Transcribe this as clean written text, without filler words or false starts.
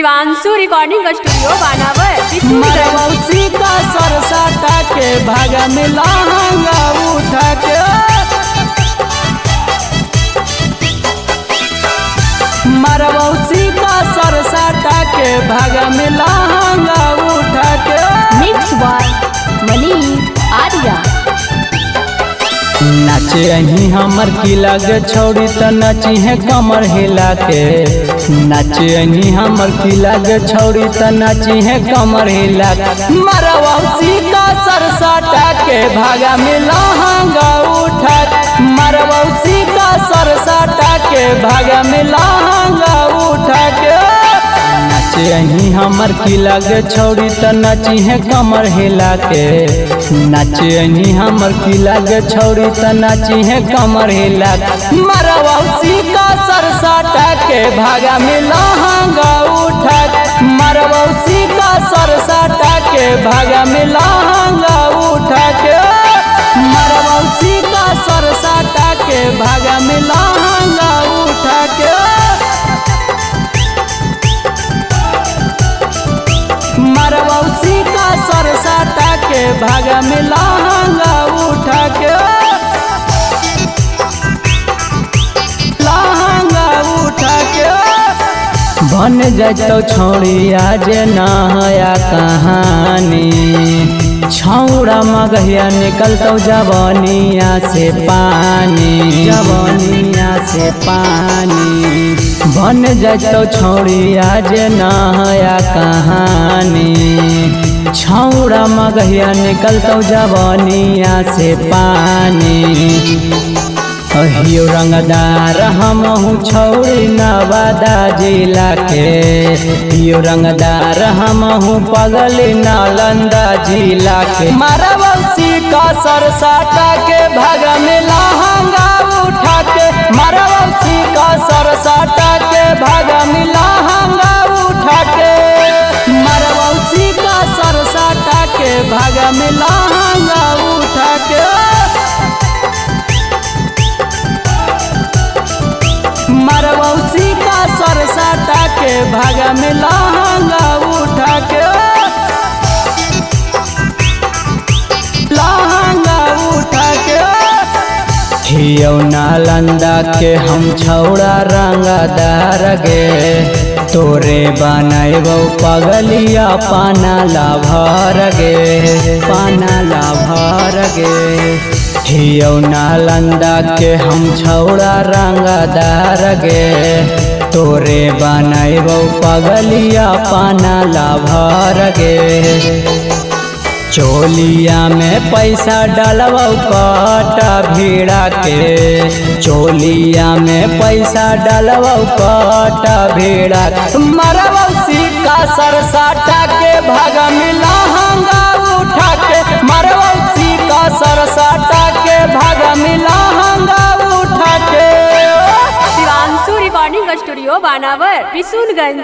Shivanshu recording studio बानावर। मरवसी का सरसाटा के भागा में लहंगा उठा के मरवसी का सरसाटा के भागा में लहंगा उठा के मिक्स बाय मनीष आर्या। नाचे अही हमर की लगे छोड़ी त नाची है कमर हिला के। नाचे अही हमर की लगे छोड़ी त नाची है कमर हिला के। मरवसी का सरसाटा के भागा में लहंगा उठा के मरवसी का सरसाटा के भागा में लहंगा उठा के नाचे अही हमर की लगे छोड़ी त नाची है कमर हिला के। नाचे अही हमर की लगे छोड़ी त नाची है कमर हिला के। मरवसी का सरसाटा के भागा में लहंगा उठा के मरवसी का सरसाटा के भागा में लहंगा उठा के मरवसी का सरसाटा के भागा में लहंगा उठा के मरवसी का सरसाटा के भागा में लहंगा उठा के लहंगा उठा के बन जातो छोड़ी आज नया कहानी। छौड़ा मगहिया निकलतो जवानिया से पानी जवानिया से पानी बन जातो छोड़ी आज नया कहानी। छौड़ा मगहिया निकलतो जवानिया से पानी। अहियो रंगदार हमहू छौड़ी नवादा जिला के। हियो रंगदार हमहू पगली नालंदा जिला के। मरवसी का सरसाटा के भागा में लहंगा उठा के मरवसी का सरसाटा के भागा में लहंगा उठा के मरवसी का सरसाटा के भागा में लहंगा उठा के मरवसी का सरसाटा के भागा में लहंगा उठा के लहंगा उठा के। हियो नालंदा के हम छौड़ा रंगदार गे तोरे बनैबो पगलिया पाना लाभर गे पाना लाभर गे। हियो नालंदा के हम छौड़ा रंगदार गे तोरे बनैबो पगलिया पाना लाभर गे। चोलिया में पैसा डालबो कटा भिड़ा के चोलिया में पैसा डालबो कटा भिड़ा के। मरवसी का सरसाटा के भागा में लहंगा उठा के मरवसी का सरसाटा के भागा में लहंगा उठा के। शिवांशु रिकॉर्डिंग स्टूडियो बानावर किशुनगंज।